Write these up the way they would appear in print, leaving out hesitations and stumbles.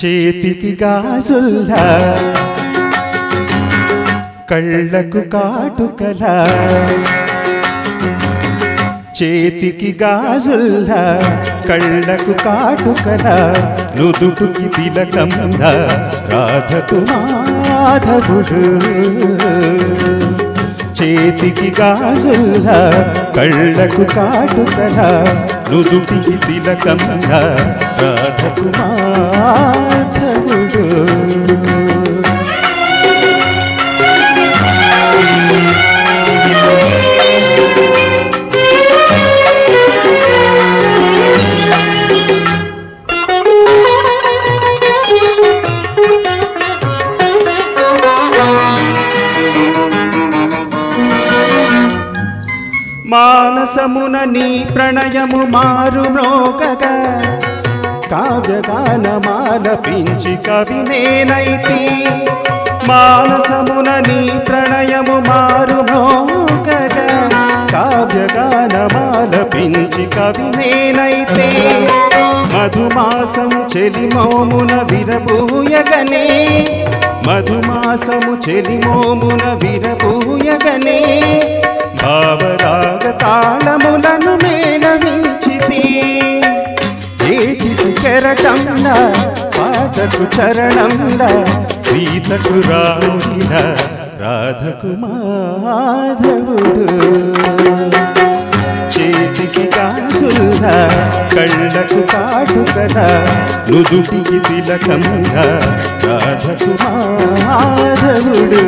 చేతికి గాజుల్లా కళ్ళకు కాటుకలా చేతికి గాజుల్లా కళ్ళకు కాటుకలా నుదుటికి తిలకంలా రాధకు మాధవుడు చేతికి గాజుల్లా కళ్ళకు కాటుకలా నుదుటికి తిలకంలా రాధకు మాధవుడు మానసమున నీ ప్రణయము మారు మ్రోగగా కావ్యగానమాలపించి కవినేనైతి మానసమున నీ ప్రణయము మారు మ్రోగగా కావ్యగానమాలపించి కవినేనైతే మధుమాసం చెలిమోమున విరబూయగనే మధుమాసము చెలిమోమున విరబూయగనే భావరాగ తాళములను మేళవించితి ఏటికి కెరటంలా పాటకు చరణంలా సీతకు రాముడిలా రాధకు మాధవుడు చేతికి గాజుల్లా కళ్ళకు కాటుకలా నుదుటికి తిలకంలా రాధకు మాధవుడు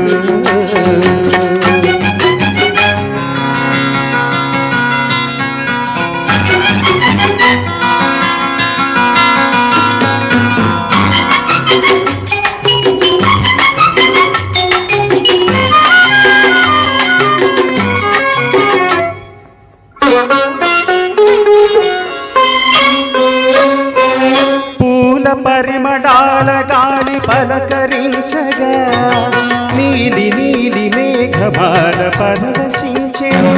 పరిమళాల గాలి పలకరించగా నీలి నీలి మేఘమాల పరవశించెను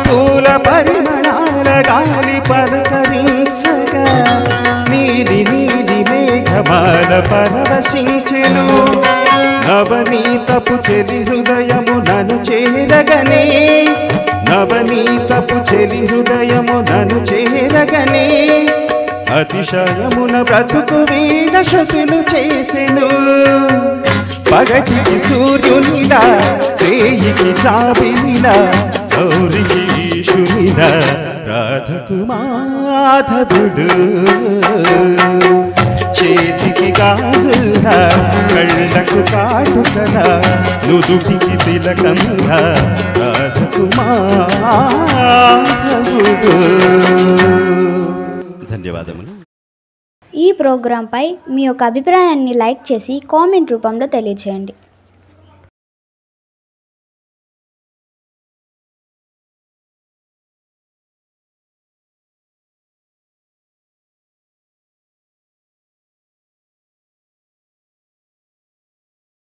పూల పరిమళాల గాలి పలకరించగా నీలి నీలి మేఘమాల పరవశించెను నవనీతపు చెలి హృదయము నన్ను చేరగనే నవనీతపు చెలి హృదయము నన్ను చేరగనే అతిశయమున బ్రతుకు వీణ శృతులు చేసెను పగటికి సూర్యునిలా రేయికి చాబినిలా గౌరికి ఈశునిలా రాధకు మాధవుడు చేతికి గాజుల్లా కళ్ళకు కాటుకలా నుదుటికి తిలకంలా రాధకు మాధవుడు. ధన్యవాదములు. ఈ ప్రోగ్రాంపై మీ యొక్క అభిప్రాయాన్ని లైక్ చేసి కామెంట్ రూపంలో తెలియజేయండి.